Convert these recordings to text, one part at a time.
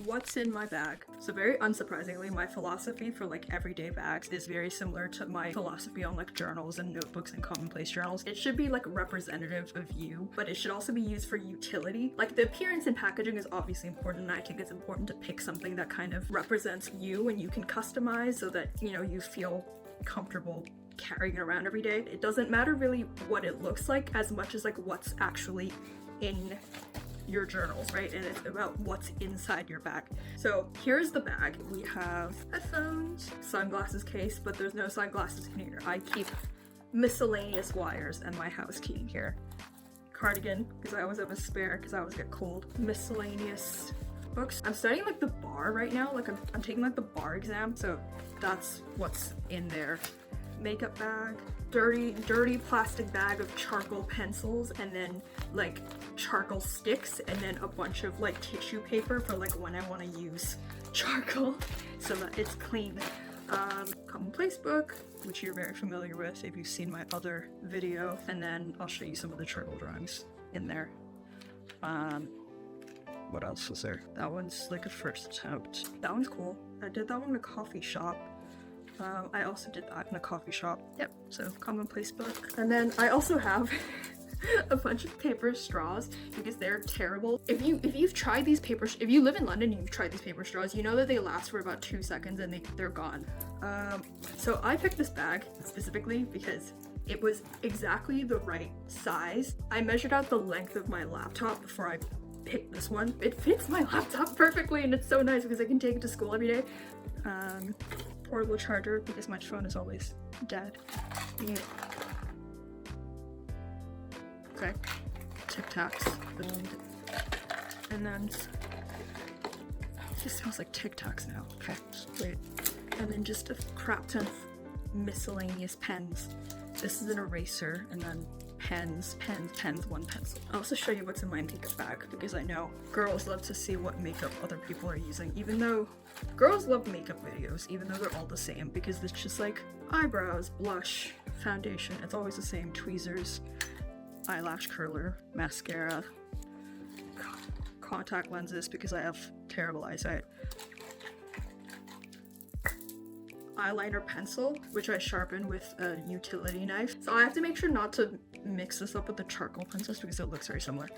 what's in my bag. So very unsurprisingly, my philosophy for like everyday bags is very similar to my philosophy on like journals and notebooks and commonplace journals. It should be like representative of you, but it should also be used for utility. Like the appearance and packaging is obviously important, and I think it's important to pick something that kind of represents you and you can customize so that, you know, you feel comfortable carrying it around every day. It doesn't matter really what it looks like as much as like what's actually in your journals, right? And it's about what's inside your bag. So here's the bag. We have headphones, sunglasses case, but there's no sunglasses in here. I keep miscellaneous wires and my house key in here. Cardigan, because I always have a spare because I always get cold. Miscellaneous books. I'm studying like the bar right now. Like I'm taking like the bar exam, so that's what's in there. Makeup bag, dirty plastic bag of charcoal pencils, and then like charcoal sticks, and then a bunch of like tissue paper for like when I want to use charcoal so that it's clean. Commonplace book, which you're very familiar with if you've seen my other video, and then I'll show you some of the charcoal drawings in there. What else was there? That one's like a first attempt. That one's cool. I did that one in a coffee shop. I also did that in a coffee shop. Yep, so commonplace book. And then I also have a bunch of paper straws because they're terrible. If you've tried these if you live in London and you've tried these paper straws, you know that they last for about 2 seconds and they're gone. So I picked this bag specifically because it was exactly the right size. I measured out the length of my laptop before I picked this one. It fits my laptop perfectly and it's so nice because I can take it to school every day. Portable charger because my phone is always dead. Yeah. Okay. Tic Tacs. And then it just smells like Tic Tacs now. Okay, wait. And then just a crap ton of miscellaneous pens. This is an eraser, and then pens, one pencil. I'll also show you what's in my makeup bag because I know girls love to see what makeup other people are using, even though girls love makeup videos, even though they're all the same, because it's just like eyebrows, blush, foundation, it's always the same, tweezers, eyelash curler, mascara, contact lenses because I have terrible eyesight, eyeliner pencil, which I sharpen with a utility knife. So I have to make sure not to mix this up with the charcoal pencils because it looks very similar.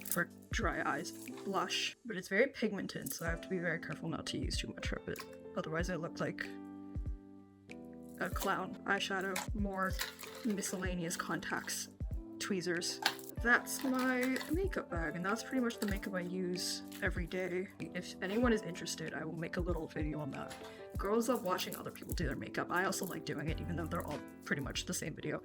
For dry eyes, blush, but it's very pigmented, so I have to be very careful not to use too much of it. Otherwise I look like a clown. Eyeshadow, more miscellaneous contacts, tweezers. That's my makeup bag, and that's pretty much the makeup I use every day. If anyone is interested, I will make a little video on that. Girls love watching other people do their makeup. I also like doing it, even though they're all pretty much the same video.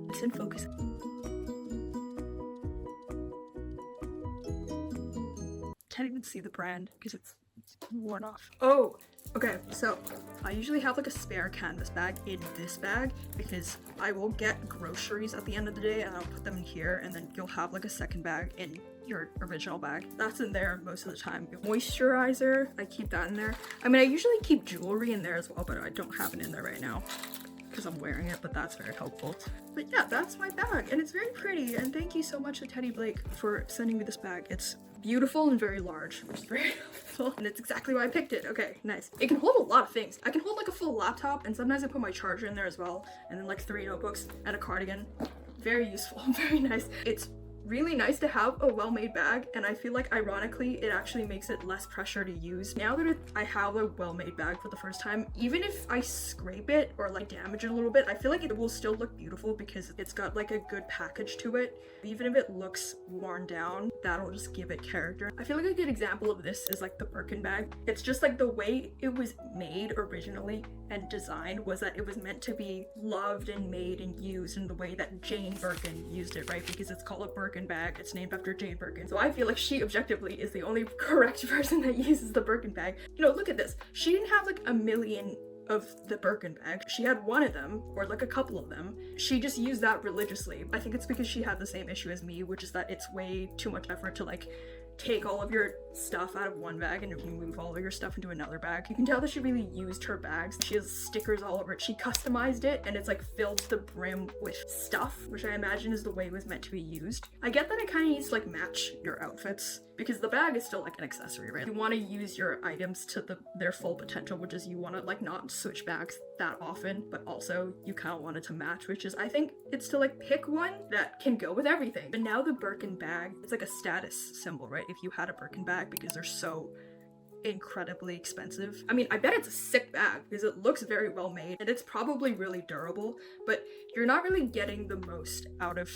It's in focus. Can't even see the brand because it's worn off. Oh, okay, so I usually have like a spare canvas bag in this bag because I will get groceries at the end of the day and I'll put them in here, and then you'll have like a second bag in your original bag. That's in there most of the time. Moisturizer, I keep that in there. I mean, I usually keep jewelry in there as well, but I don't have it in there right now because I'm wearing it, but that's very helpful. But yeah, that's my bag, and it's very pretty, and thank you so much to Teddy Blake for sending me this bag. It's beautiful and very large, which is very helpful, and it's exactly why I picked it. Okay, nice. It can hold a lot of things. I can hold like a full laptop, and sometimes I put my charger in there as well, and then like 3 notebooks and a cardigan. Very useful, very nice. It's really nice to have a well-made bag, and I feel like ironically it actually makes it less pressure to use. Now that I have a well-made bag for the first time, even if I scrape it or like damage it a little bit, I feel like it will still look beautiful because it's got like a good package to it. Even if it looks worn down, that'll just give it character. I feel like a good example of this is like the Birkin bag. It's just like the way it was made originally and designed was that it was meant to be loved and made and used in the way that Jane Birkin used it, right? Because it's called a Birkin bag. It's named after Jane Birkin. So I feel like she objectively is the only correct person that uses the Birkin bag. You know, look at this. She didn't have like a million of the Birkin bag. She had one of them, or like a couple of them. She just used that religiously. I think it's because she had the same issue as me, which is that it's way too much effort to like take all of your stuff out of one bag and you can move all of your stuff into another bag. You can tell that she really used her bags. She has stickers all over it. She customized it and it's like filled to the brim with stuff, which I imagine is the way it was meant to be used. I get that it kind of needs to like match your outfits because the bag is still like an accessory, right? You want to use your items to their full potential, which is you want to like not switch bags that often, but also you kind of want it to match, which is I think it's to like pick one that can go with everything. But now the Birkin bag, it's like a status symbol, right? If you had a Birkin bag, because they're so incredibly expensive. I mean, I bet it's a sick bag because it looks very well made and it's probably really durable, but you're not really getting the most out of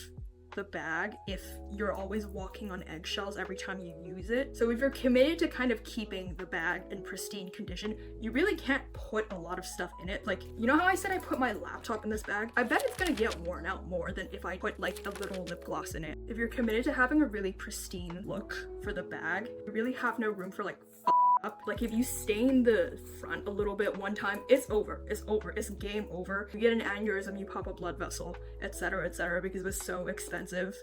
the bag if you're always walking on eggshells every time you use it. So if you're committed to kind of keeping the bag in pristine condition, you really can't put a lot of stuff in it. Like, you know how I said I put my laptop in this bag? I bet it's gonna get worn out more than if I put like a little lip gloss in it. If you're committed to having a really pristine look for the bag, you really have no room for like up. Like if you stain the front a little bit one time, it's over, it's game over. You get an aneurysm, you pop a blood vessel, etc, because it was so expensive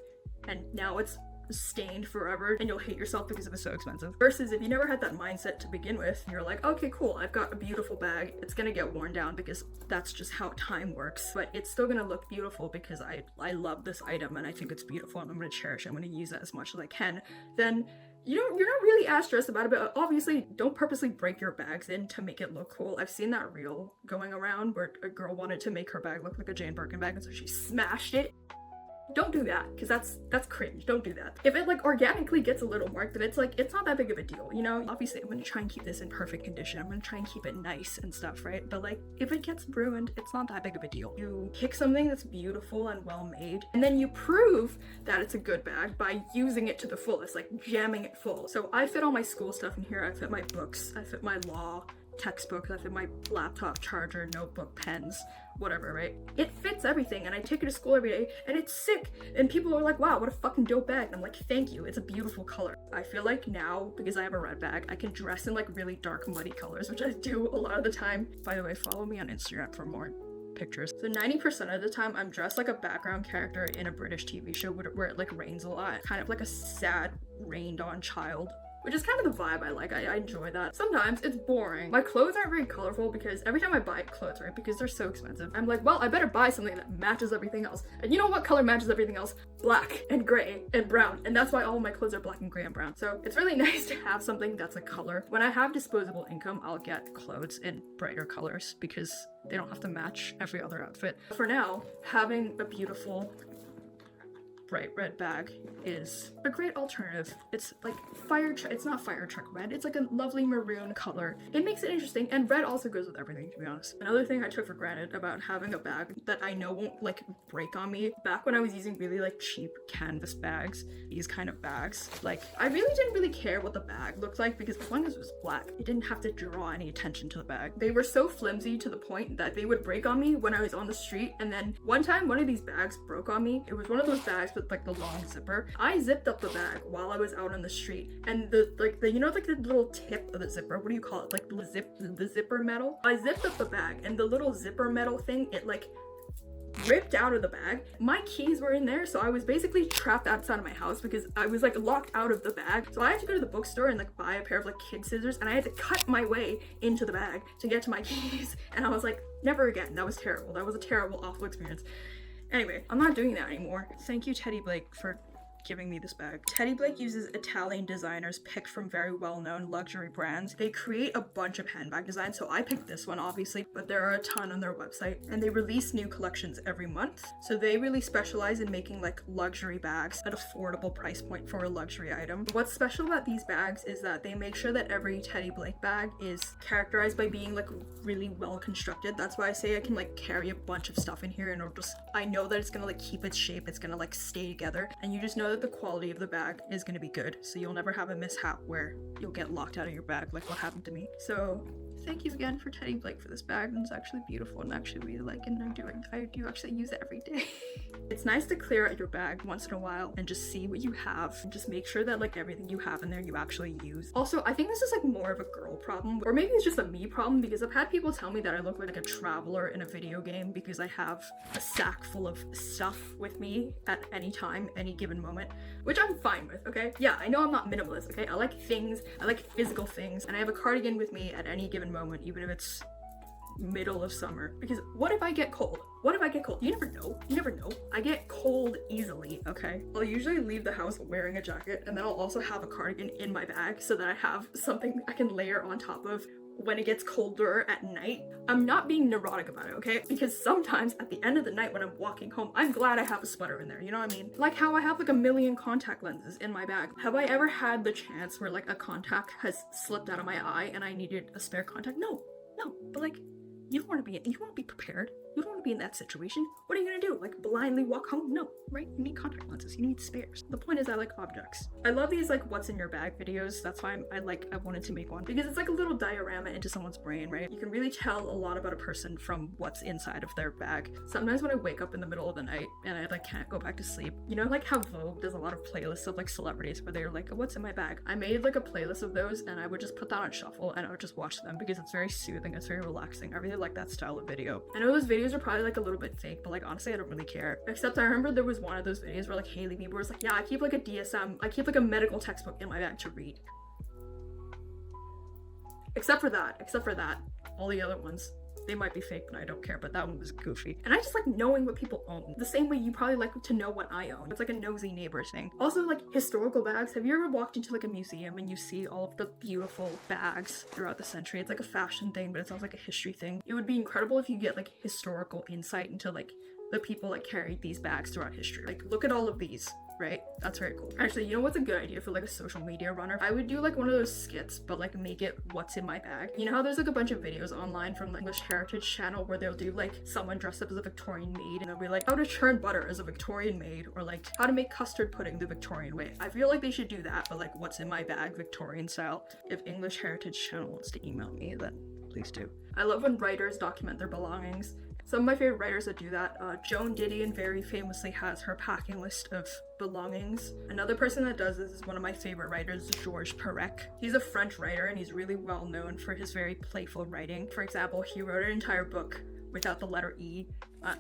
and now it's stained forever and you'll hate yourself because it was so expensive. Versus if you never had that mindset to begin with, you're like, okay, cool, I've got a beautiful bag, it's gonna get worn down because that's just how time works, but it's still gonna look beautiful because I love this item and I think it's beautiful and I'm gonna cherish it, I'm gonna use it as much as I can. Then you're not really as stressed about it, but obviously don't purposely break your bags in to make it look cool. I've seen that reel going around where a girl wanted to make her bag look like a Jane Birkin bag and so she smashed it. Don't do that, because that's cringe. Don't do that. If it like organically gets a little marked, then it's like, it's not that big of a deal, you know? Obviously I'm gonna try and keep this in perfect condition. I'm gonna try and keep it nice and stuff, right? But like, if it gets ruined, it's not that big of a deal. You pick something that's beautiful and well made, and then you prove that it's a good bag by using it to the fullest, like jamming it full. So I fit all my school stuff in here. I fit my books, I fit my law textbooks, I fit my laptop, charger, notebook, pens, whatever, right? It fits everything and I take it to school every day and it's sick and people are like, wow, what a fucking dope bag. And I'm like, thank you, it's a beautiful color. I feel like now, because I have a red bag, I can dress in like really dark muddy colors, which I do a lot of the time. By the way, follow me on Instagram for more pictures. So 90% of the time I'm dressed like a background character in a British TV show where it like rains a lot, kind of like a sad rained on child, which is kind of the vibe I like. I enjoy that. Sometimes it's boring. My clothes aren't very colorful because every time I buy clothes, right, because they're so expensive, I'm like, well, I better buy something that matches everything else. And you know what color matches everything else? Black and gray and brown. And that's why all of my clothes are black and gray and brown. So it's really nice to have something that's a color. When I have disposable income, I'll get clothes in brighter colors because they don't have to match every other outfit. For now, having a beautiful bright red bag is a great alternative. It's like it's not fire truck red, it's like a lovely maroon color. It makes it interesting, and red also goes with everything, to be honest. Another thing I took for granted about having a bag that I know won't like break on me, back when I was using really like cheap canvas bags, these kind of bags, like I really didn't really care what the bag looked like because as long as it was black, it didn't have to draw any attention to the bag. They were so flimsy to the point that they would break on me when I was on the street, and then one time one of these bags broke on me. It was one of those bags with like the long zipper. I zipped up the bag while I was out on the street, and the you know like the little tip of the zipper, what do you call it, like the zipper metal, I zipped up the bag and the little zipper metal thing, it like ripped out of the bag. My keys were in there, so I was basically trapped outside of my house because I was like locked out of the bag. So I had to go to the bookstore and like buy a pair of like kid scissors, and I had to cut my way into the bag to get to my keys, and I was like, never again. That was terrible. That was a terrible, awful experience. Anyway, I'm not doing that anymore. Thank you, Teddy Blake, for giving me this bag. Teddy Blake uses Italian designers picked from very well-known luxury brands. They create a bunch of handbag designs, so I picked this one obviously, but there are a ton on their website, and they release new collections every month. So they really specialize in making like luxury bags at affordable price point for a luxury item. What's special about these bags is that they make sure that every Teddy Blake bag is characterized by being like really well constructed. That's why I say I can like carry a bunch of stuff in here and it'll just, I know that it's gonna like keep its shape, it's gonna like stay together, and you just know that the quality of the bag is going to be good, so you'll never have a mishap where you'll get locked out of your bag like what happened to me. So thank you again for Teddy Blake for this bag, and it's actually beautiful and I actually really like it, and I do actually use it every day. It's It's nice to clear out your bag once in a while and just see what you have and just make sure that like everything you have in there you actually use. Also, I think this is like more of a girl problem, or maybe it's just a me problem, because I've had people tell me that I look like a traveler in a video game because I have a sack full of stuff with me at any time, any given moment, which I'm fine with, okay? Yeah, I know I'm not minimalist, okay? I like things, I like physical things, and I have a cardigan with me at any given moment, even if it's middle of summer, because what if I get cold? What if I get cold? You never know. You never know. I get cold easily, okay? I'll usually leave the house wearing a jacket, and then I'll also have a cardigan in my bag so that I have something I can layer on top of when it gets colder at night. I'm not being neurotic about it, okay? Because sometimes at the end of the night when I'm walking home, I'm glad I have a sweater in there, you know what I mean? Like how I have like a million contact lenses in my bag. Have I ever had the chance where like a contact has slipped out of my eye and I needed a spare contact? No, but like, you don't want to be prepared. You don't want to be in that situation. What are you gonna do? Like blindly walk home? No, right? You need contact lenses. You need spares. The point is I like objects. I love these like what's in your bag videos. That's why I wanted to make one, because it's like a little diorama into someone's brain, right? You can really tell a lot about a person from what's inside of their bag. Sometimes when I wake up in the middle of the night and I like can't go back to sleep, you know, like how Vogue does a lot of playlists of like celebrities where they're like, oh, what's in my bag? I made like a playlist of those and I would just put that on shuffle and I would just watch them because it's very soothing. It's very relaxing. I really like that style of video. I know those videos are probably like a little bit fake, but like honestly I don't really care. Except I remember there was one of those videos where like Hailey Bieber was like, yeah, I keep like a DSM, I keep like a medical textbook in my bag to read. Except for that, all the other ones, they might be fake, but I don't care, but that one was goofy. And I just like knowing what people own. The same way you probably like to know what I own. It's like a nosy neighbor thing. Also, like historical bags. Have you ever walked into like a museum and you see all of the beautiful bags throughout the century? It's like a fashion thing, but it's also like a history thing. It would be incredible if you get like historical insight into like the people that carried these bags throughout history. Like, look at all of these. Right? That's very cool. Actually, you know what's a good idea for like a social media runner? I would do like one of those skits, but like make it what's in my bag. You know how there's like a bunch of videos online from the English Heritage Channel where they'll do like someone dressed up as a Victorian maid and they'll be like how to churn butter as a Victorian maid, or like how to make custard pudding the Victorian way. I feel like they should do that, but like what's in my bag Victorian style. If English Heritage Channel wants to email me, then please do. I love when writers document their belongings. Some of my favorite writers that do that, Joan Didion very famously has her packing list of belongings. Another person that does this is one of my favorite writers, Georges Perec. He's a French writer and he's really well known for his very playful writing. For example, he wrote an entire book without the letter E.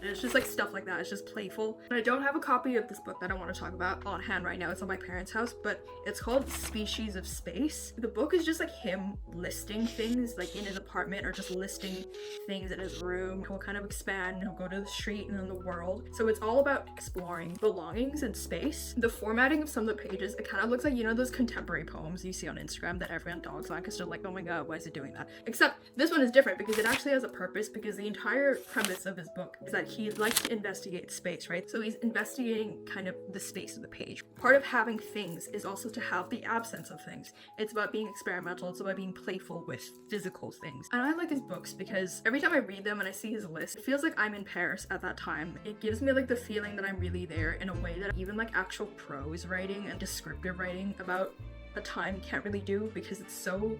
It's just like stuff like that. It's just playful. And I don't have a copy of this book that I want to talk about on hand right now. It's on my parents' house, but it's called Species of Space. The book is just like him listing things like in his apartment, or just listing things in his room. He'll kind of expand and he'll go to the street and then the world. So it's all about exploring belongings in space. The formatting of some of the pages, it kind of looks like, you know, those contemporary poems you see on Instagram that everyone dogs on because they're like, oh my god, why is it doing that? Except this one is different because it actually has a purpose, because the entire premise of his book is that he likes to investigate space, right? So he's investigating kind of the space of the page. Part of having things is also to have the absence of things. It's about being experimental. It's about being playful with physical things. And I like his books because every time I read them and I see his list, it feels like I'm in Paris at that time. It gives me like the feeling that I'm really there in a way that even like actual prose writing and descriptive writing about a time can't really do, because it's so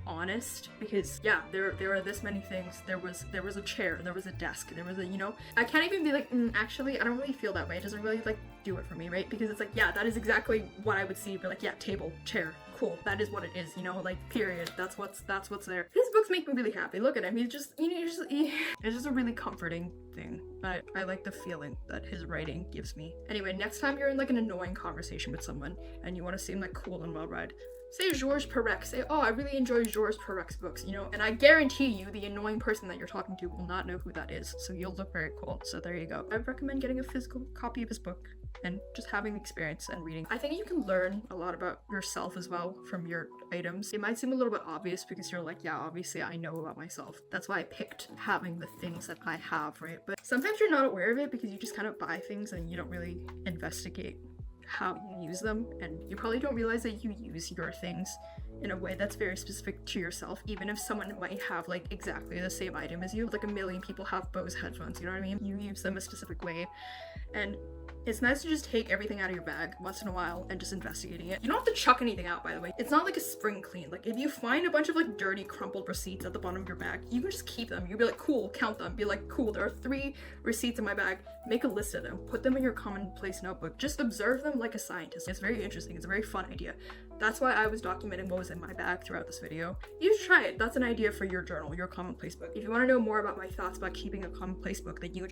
honest. Because yeah, there are this many things. There was a chair, there was a desk, there was a, you know, I can't even be like, actually I don't really feel that way. It doesn't really like do it for me, right? Because it's like, yeah, that is exactly what I would see. But like, yeah, table, chair, cool, that is what it is, you know, like period. That's what's there. His books make me really happy. Look at him. He's just, you know, it's just a really comforting thing. I like the feeling that his writing gives me. Anyway, next time you're in like an annoying conversation with someone and you want to seem like cool and well-read, say Georges Perec. Say, oh, I really enjoy Georges Perec's books, you know? And I guarantee you the annoying person that you're talking to will not know who that is. So you'll look very cool. So there you go. I recommend getting a physical copy of his book and just having the experience and reading. I think you can learn a lot about yourself as well from your items. It might seem a little bit obvious because you're like, yeah, obviously I know about myself. That's why I picked having the things that I have, right? But sometimes you're not aware of it because you just kind of buy things and you don't really investigate how you use them, and you probably don't realize that you use your things in a way that's very specific to yourself, even if someone might have like exactly the same item as you. Like a million people have Bose headphones, you know what I mean? You use them a specific way, and it's nice to just take everything out of your bag once in a while and just investigating it. You don't have to chuck anything out, by the way. It's not like a spring clean. Like if you find a bunch of like dirty crumpled receipts at the bottom of your bag, you can just keep them. You'll be like, cool, count them. Be like, cool, there are 3 receipts in my bag. Make a list of them. Put them in your commonplace notebook. Just observe them like a scientist. It's very interesting. It's a very fun idea. That's why I was documenting what was in my bag throughout this video. You should try it. That's an idea for your journal, your commonplace book. If you want to know more about my thoughts about keeping a commonplace book, then you